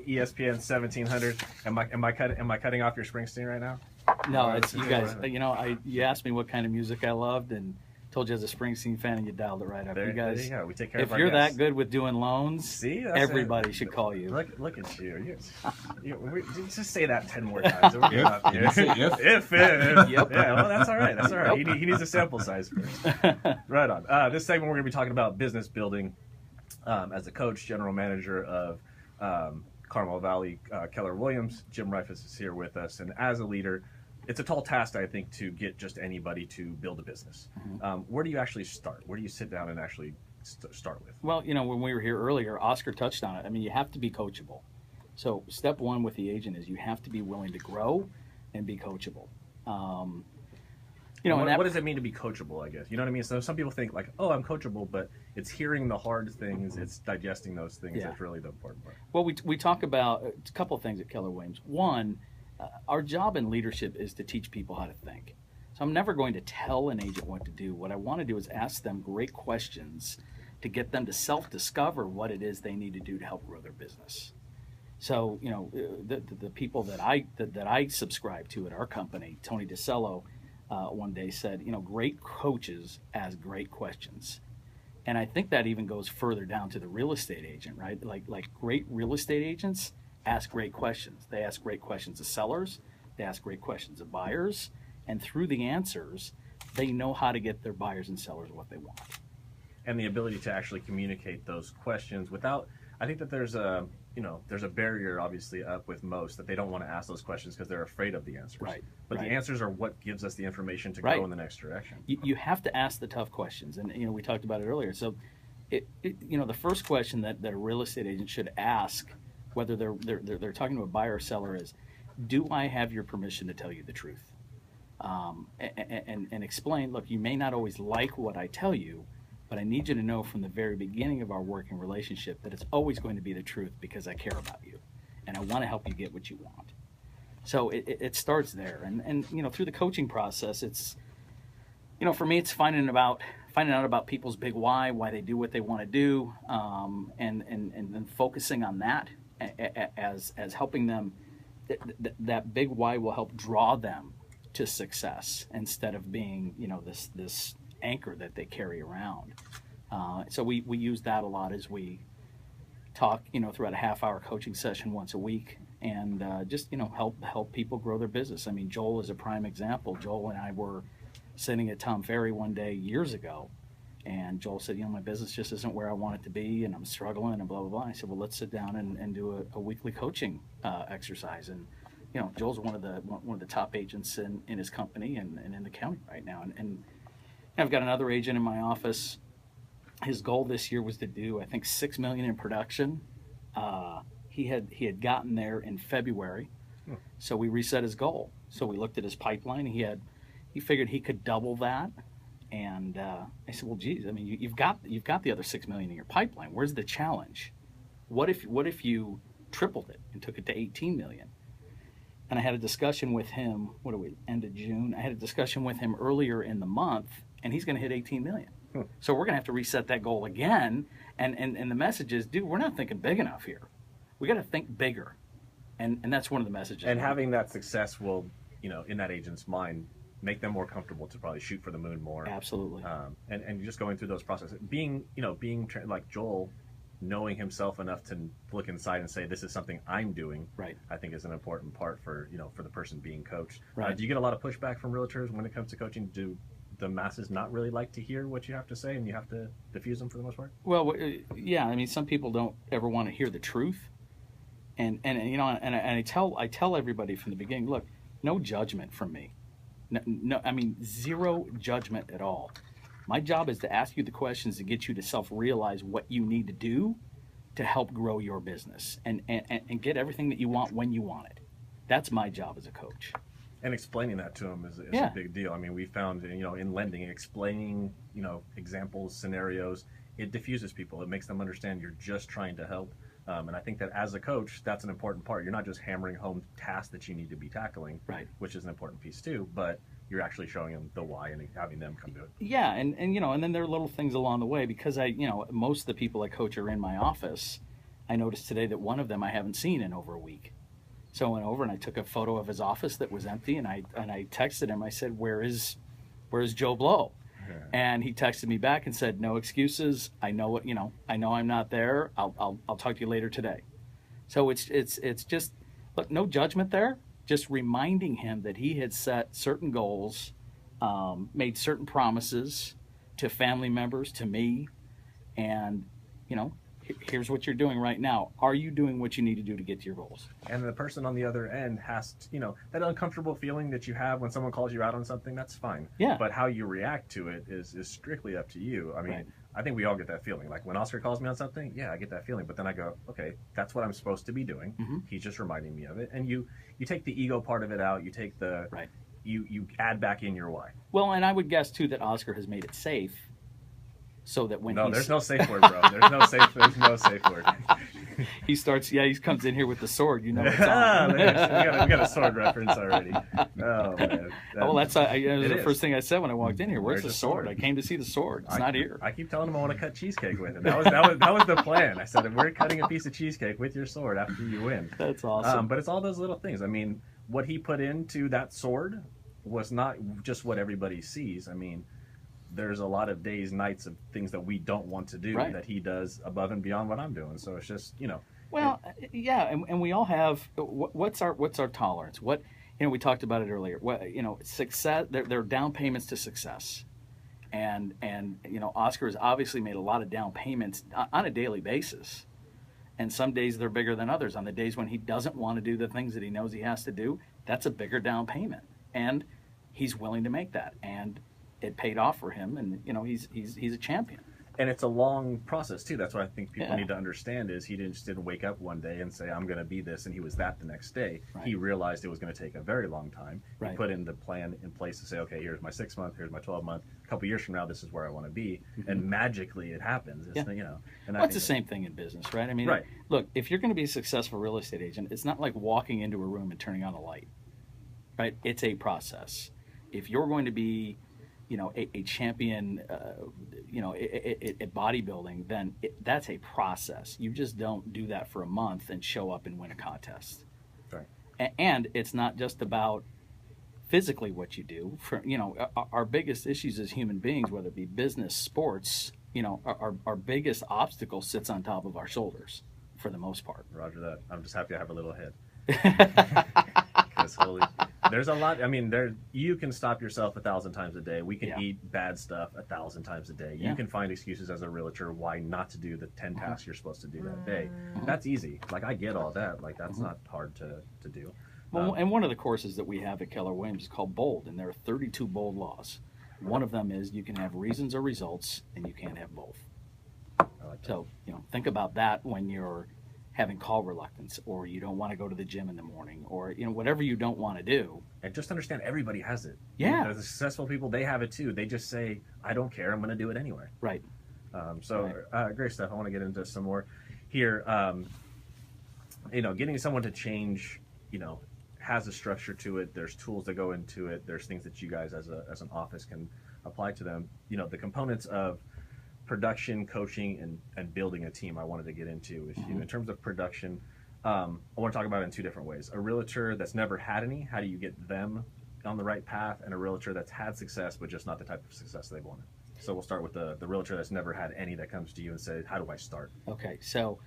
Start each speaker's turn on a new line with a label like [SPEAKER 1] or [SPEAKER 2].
[SPEAKER 1] ESPN 1700. Am I cutting off your Springsteen right now?
[SPEAKER 2] No, it's you guys. You asked me what kind of music I loved, and told you as a Springsteen fan, and you dialed it right up. You guys,
[SPEAKER 1] there you go. We take care
[SPEAKER 2] if
[SPEAKER 1] of our
[SPEAKER 2] you're
[SPEAKER 1] guests.
[SPEAKER 2] that good with doing loans,
[SPEAKER 1] see,
[SPEAKER 2] everybody should call you.
[SPEAKER 1] Look at you. Just say that 10 more times. We're getting up here. If. Yep. Yeah, well, that's all right. That's all right. Yep. He needs a sample size first. Right on. This segment, we're going to be talking about business building. As a coach, general manager of Carmel Valley, Keller Williams, Jim Reifus is here with us. And as a leader, it's a tall task, I think, to get just anybody to build a business. Mm-hmm. Where do you actually start? Where do you sit down and actually start with?
[SPEAKER 2] Well, when we were here earlier, Oscar touched on it. I mean, you have to be coachable. So step one with the agent is you have to be willing to grow and be coachable.
[SPEAKER 1] What does it mean to be coachable, I guess? You know what I mean? So some people think like, oh, I'm coachable, but it's hearing the hard things, it's digesting those things that's really the important part.
[SPEAKER 2] Well, we talk about a couple of things at Keller Williams. One, our job in leadership is to teach people how to think. So I'm never going to tell an agent what to do. What I want to do is ask them great questions to get them to self-discover what it is they need to do to help grow their business. So, the people that I subscribe to at our company, Tony DeCello, one day said, great coaches ask great questions. And I think that even goes further down to the real estate agent, right? Like great real estate agents ask great questions. They ask great questions of sellers. They ask great questions of buyers. And through the answers, they know how to get their buyers and sellers what they want.
[SPEAKER 1] And the ability to actually communicate those questions without, I think that there's a barrier obviously up with most that they don't want to ask those questions because they're afraid of the answers.
[SPEAKER 2] Right.
[SPEAKER 1] But the answers are what gives us the information to go in the next direction.
[SPEAKER 2] You have to ask the tough questions. And, we talked about it earlier. So, the first question that a real estate agent should ask, whether they're talking to a buyer or seller, is, do I have your permission to tell you the truth? And explain, look, you may not always like what I tell you, but I need you to know from the very beginning of our working relationship that it's always going to be the truth because I care about you and I want to help you get what you want. So it starts there. And through the coaching process, it's, for me, it's finding out about people's big why they do what they want to do, and then focusing on that as helping them. That big why will help draw them to success instead of being, this anchor that they carry around. So we use that a lot as we talk, throughout a half-hour coaching session once a week, and just help people grow their business. I mean, Joel is a prime example. Joel and I were sitting at Tom Ferry one day years ago, and Joel said, my business just isn't where I want it to be, and I'm struggling, and blah blah blah. I said, well, let's sit down and do a weekly coaching exercise. And Joel's one of the top agents in his company and in the county right now, and I've got another agent in my office. His goal this year was to do, I think, $6 million in production. He had gotten there in February, so we reset his goal. So we looked at his pipeline. He figured he could double that, and I said, well, geez, I mean, you've got the other $6 million in your pipeline. Where's the challenge? What if you tripled it and took it to $18 million? And I had a discussion with him. What are we? End of June. I had a discussion with him earlier in the month, and he's going to hit $18 million. So we're going to have to reset that goal again. And the message is, dude, we're not thinking big enough here. We got to think bigger. And that's one of the messages.
[SPEAKER 1] And having that success will, in that agent's mind, make them more comfortable to probably shoot for the moon more.
[SPEAKER 2] Absolutely.
[SPEAKER 1] And just going through those processes, being like Joel, knowing himself enough to look inside and say, this is something I'm doing,
[SPEAKER 2] right,
[SPEAKER 1] I think is an important part for the person being coached.
[SPEAKER 2] Right.
[SPEAKER 1] Do you get a lot of pushback from realtors when it comes to coaching? Do the masses not really like to hear what you have to say and you have to diffuse them for the most part?
[SPEAKER 2] Well, yeah, I mean, some people don't ever want to hear the truth. And I tell everybody from the beginning, look, no judgment from me. No, I mean, zero judgment at all. My job is to ask you the questions to get you to self-realize what you need to do to help grow your business and get everything that you want when you want it. That's my job as a coach.
[SPEAKER 1] And explaining that to them is a big deal. I mean, we found, in lending, explaining, examples, scenarios, it diffuses people. It makes them understand you're just trying to help. And I think that as a coach, that's an important part. You're not just hammering home tasks that you need to be tackling,
[SPEAKER 2] right,
[SPEAKER 1] which is an important piece too, but you're actually showing them the why and having them come to it.
[SPEAKER 2] Yeah, and then there are little things along the way because most of the people I coach are in my office. I noticed today that one of them I haven't seen in over a week. So I went over and I took a photo of his office that was empty, and I texted him. I said, where's Joe Blow?
[SPEAKER 1] Yeah.
[SPEAKER 2] And he texted me back and said, no excuses. I know I know I'm not there. I'll talk to you later today. So it's just, look, no judgment there. Just reminding him that he had set certain goals, made certain promises to family members, to me, and here's what you're doing right now. Are you doing what you need to do to get to your goals?
[SPEAKER 1] And the person on the other end has to, that uncomfortable feeling that you have when someone calls you out on something, that's fine.
[SPEAKER 2] Yeah.
[SPEAKER 1] But how you react to it is strictly up to you. I mean,
[SPEAKER 2] right.
[SPEAKER 1] I think we all get that feeling. Like when Oscar calls me on something, yeah, I get that feeling. But then I go, okay, that's what I'm supposed to be doing.
[SPEAKER 2] Mm-hmm.
[SPEAKER 1] He's just reminding me of it. And you take the ego part of it out. You take the,
[SPEAKER 2] right.
[SPEAKER 1] You add back in your why.
[SPEAKER 2] Well, and I would guess too that Oscar has made it safe. So that when
[SPEAKER 1] there's no safe word, bro. There's no safe word.
[SPEAKER 2] He comes in here with the sword. It's on.
[SPEAKER 1] we got a sword reference already. Oh man.
[SPEAKER 2] That's the first thing I said when I walked in here. Where's the sword? I came to see the sword. It's not here.
[SPEAKER 1] I keep telling him I want to cut cheesecake with it. That was the plan. I said, we're cutting a piece of cheesecake with your sword after you win.
[SPEAKER 2] That's awesome.
[SPEAKER 1] But it's all those little things. I mean, what he put into that sword was not just what everybody sees. I mean, there's a lot of days, nights of things that we don't want to do that he does above and beyond what I'm doing. So it's just,
[SPEAKER 2] Well, and we all have, what's our tolerance? What, we talked about it earlier. What, success, there are down payments to success. And Oscar has obviously made a lot of down payments on a daily basis. And some days they're bigger than others. On the days when he doesn't want to do the things that he knows he has to do, that's a bigger down payment. And he's willing to make that. And it paid off for him, and he's a champion.
[SPEAKER 1] And it's a long process too. That's what I think people need to understand is he just didn't wake up one day and say, I'm going to be this, and he was that the next day. Right. He realized it was going to take a very long time. Right. He put in the plan in place to say, okay, here's my 6 month, here's my 12 month. A couple years from now, this is where I want to be. Mm-hmm. And magically it happens. It's,
[SPEAKER 2] and it's the same thing in business, right? I mean, look, if you're going to be a successful real estate agent, it's not like walking into a room and turning on a light, right? It's a process. If you're going to be a champion, at bodybuilding, then that's a process. You just don't do that for a month and show up and win a contest.
[SPEAKER 1] Right.
[SPEAKER 2] And it's not just about physically what you do. Our biggest issues as human beings, whether it be business, sports, our biggest obstacle sits on top of our shoulders for the most part.
[SPEAKER 1] Roger that. I'm just happy I have a little head. There's a lot. I mean, you can stop yourself 1,000 times a day. We can eat bad stuff 1,000 times a day. You can find excuses as a realtor why not to do the 10 tasks you're supposed to do that day. That's easy. Like, I get all that. Like, that's not hard to do.
[SPEAKER 2] Well, and one of the courses that we have at Keller Williams is called BOLD, and there are 32 BOLD laws. One of them is you can have reasons or results, and you can't have both.
[SPEAKER 1] I like that.
[SPEAKER 2] So, think about that when you're having call reluctance, or you don't want to go to the gym in the morning, or whatever you don't want to do.
[SPEAKER 1] And just understand, everybody has it.
[SPEAKER 2] Yeah.
[SPEAKER 1] The successful people, they have it too. They just say, I don't care, I'm going to do it anyway.
[SPEAKER 2] Right.
[SPEAKER 1] Great stuff. I want to get into some more here. Getting someone to change, has a structure to it. There's tools that go into it. There's things that you guys as an office can apply to them. The components of production, coaching, and building a team I wanted to get into with you. In terms of production, I want to talk about it in two different ways. A realtor that's never had any, how do you get them on the right path? And a realtor that's had success, but just not the type of success they wanted. So we'll start with the realtor that's never had any that comes to you and says, how do I start?
[SPEAKER 2] Okay, so